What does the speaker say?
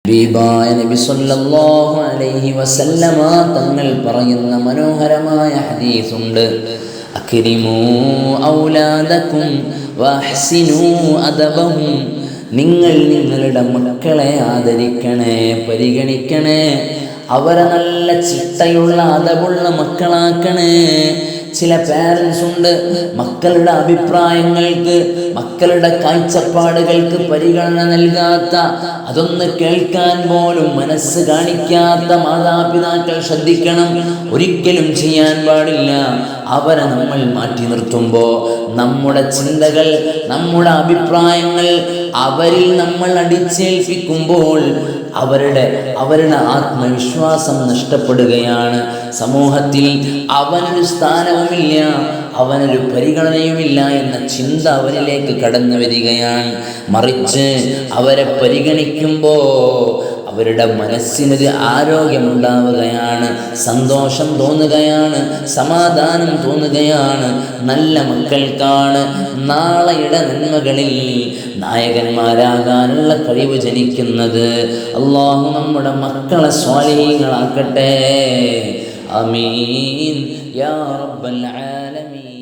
ഹബീബായ നബി സല്ലല്ലാഹു അലൈഹി വസല്ലമ തങ്ങൾ പറയുന്ന മനോഹരമായ ഹദീസുണ്ട്. അക്രിമൂ ഔലാദകും വഅഹ്സിനൂ അദബഹും. നിങ്ങൾ നിങ്ങളുടെ മക്കളെ ആദരിക്കണേ, പരിഗണിക്കണേ, അവരെ നല്ല ചിട്ടയുള്ള അദബുള്ള മക്കളാക്കണേ. ചില പാരൻസ് ഉണ്ട്, മക്കളുടെ അഭിപ്രായങ്ങൾക്ക്, മക്കളുടെ കാഴ്ചപ്പാടുകൾക്ക് പരിഗണന നൽകാത്ത, അതൊന്ന് കേൾക്കാൻ പോലും മനസ്സ് കാണിക്കാത്ത മാതാപിതാക്കൾ ശ്രദ്ധിക്കണം. ഒരിക്കലും ചെയ്യാൻ പാടില്ല. അവരെ നമ്മൾ മാറ്റി നിർത്തുമ്പോൾ നമ്മുടെ ചിന്തകൾ, നമ്മുടെ അഭിപ്രായങ്ങൾ അവരിൽ നമ്മൾ അടിച്ചേൽപ്പിക്കുമ്പോൾ അവരുടെ ആത്മവിശ്വാസം നഷ്ടപ്പെടുകയാണ്. സമൂഹത്തിൽ അവനൊരു സ്ഥാനവുമില്ല, അവനൊരു പരിഗണനയുമില്ല എന്ന ചിന്ത അവരിലേക്ക് കടന്നു വരികയാണ്. മറിച്ച് അവരെ പരിഗണിക്കുമ്പോൾ അവരുടെ മനസ്സിനൊരു ആരോഗ്യമുണ്ടാവുകയാണ്, സന്തോഷം തോന്നുകയാണ്, സമാധാനം തോന്നുകയാണ്. നല്ല മക്കൾക്കാണ് നാളെയുടെ നന്മകളിൽ നായകന്മാരാകാനുള്ള കഴിവ് ജനിക്കുന്നത്. അല്ലാഹു നമ്മുടെ മക്കളെ സ്വാലിഹീങ്ങളാക്കട്ടെ. ആമീൻ യാ റബ്ബൽ ആലമീൻ.